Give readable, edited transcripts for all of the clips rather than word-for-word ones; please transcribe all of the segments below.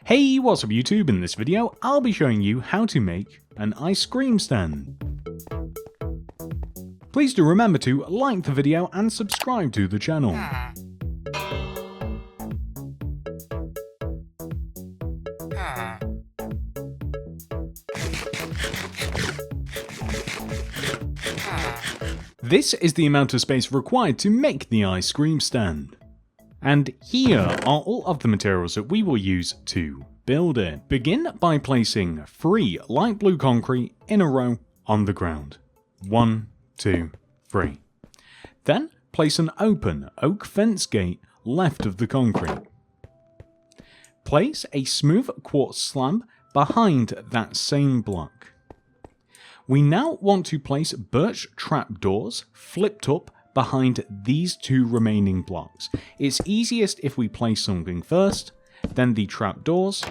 Hey, what's up YouTube? In this video, I'll be showing you how to make an ice cream stand. Please do remember to like the video and subscribe to the channel. This is the amount of space required to make the ice cream stand. And here are all of the materials that we will use to build it. Begin by placing 3 light blue concrete in a row on the ground. 1, 2, 3. Then place an open oak fence gate left of the concrete. Place a smooth quartz slab behind that same block. We now want to place birch trapdoors flipped up behind these 2 remaining blocks. It's easiest if we place something first, then the trapdoors,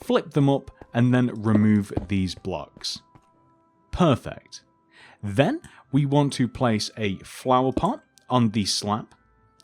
flip them up, and then remove these blocks. Perfect. Then we want to place a flower pot on the slab,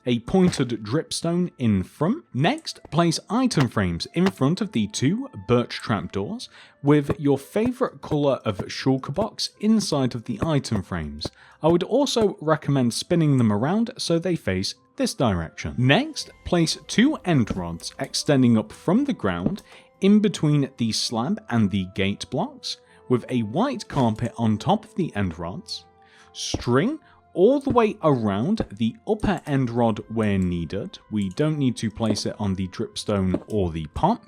a pointed dripstone in front. Next, place item frames in front of the 2 birch trapdoors with your favourite colour of shulker box inside of the item frames. I would also recommend spinning them around so they face this direction. Next, place 2 end rods extending up from the ground in between the slab and the gate blocks with a white carpet on top of the end rods. String all the way around the upper end rod where needed. We don't need to place it on the dripstone or the pot.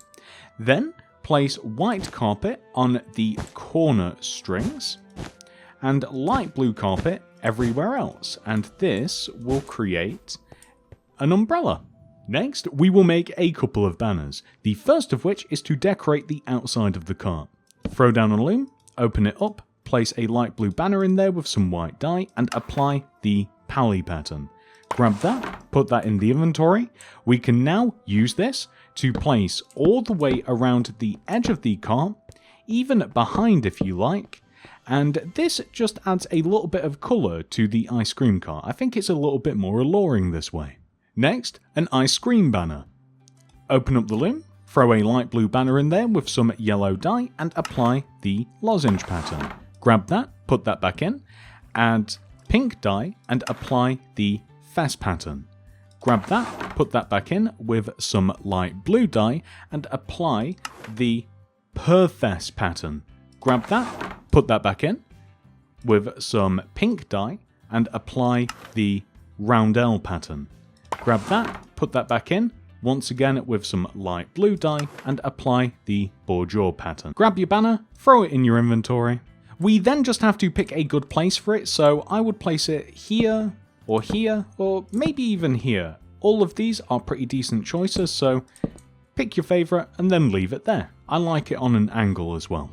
Then place white carpet on the corner strings and light blue carpet everywhere else, and this will create an umbrella. Next, we will make a couple of banners, the first of which is to decorate the outside of the cart. Throw down a loom, open it up, place a light blue banner in there with some white dye and apply the Pally pattern. Grab that, put that in the inventory. We can now use this to place all the way around the edge of the cart, even behind if you like, and this just adds a little bit of colour to the ice cream cart. I think it's a little bit more alluring this way. Next, an ice cream banner. Open up the loom, throw a light blue banner in there with some yellow dye and apply the lozenge pattern. Grab that, put that back in, add pink dye and apply the fess pattern. Grab that, put that back in with some light blue dye and apply the per-fess pattern. Grab that, put that back in with some pink dye and apply the roundel pattern. Grab that, put that back in once again with some light blue dye and apply the bourgeois pattern. Grab your banner, throw it in your inventory. We then just have to pick a good place for it, so I would place it here, or maybe even here. All of these are pretty decent choices, so pick your favourite and then leave it there. I like it on an angle as well.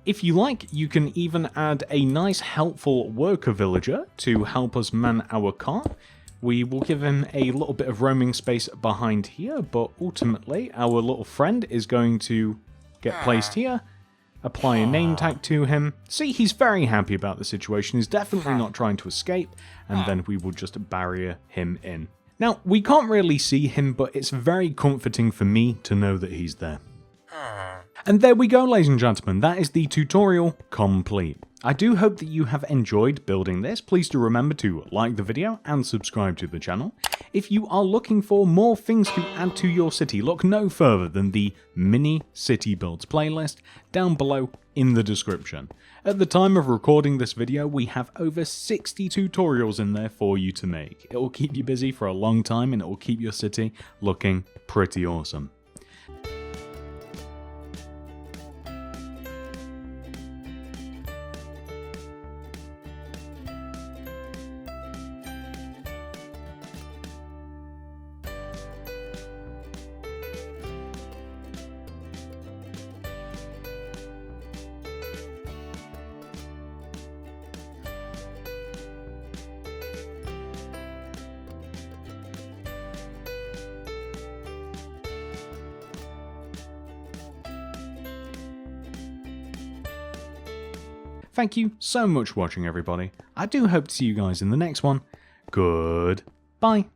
If you like, you can even add a nice helpful worker villager to help us man our cart. We will give him a little bit of roaming space behind here, but ultimately our little friend is going to get placed here. Apply a name tag to him. See, he's very happy about the situation. He's definitely not trying to escape, and then we will just barrier him in. Now, we can't really see him, but it's very comforting for me to know that he's there. And there we go, ladies and gentlemen, that is the tutorial complete. I do hope that you have enjoyed building this. Please do remember to like the video and subscribe to the channel. If you are looking for more things to add to your city, look no further than the Mini City Builds playlist down below in the description. At the time of recording this video, we have over 60 tutorials in there for you to make. It will keep you busy for a long time and it will keep your city looking pretty awesome. Thank you so much for watching, everybody. I do hope to see you guys in the next one. Goodbye.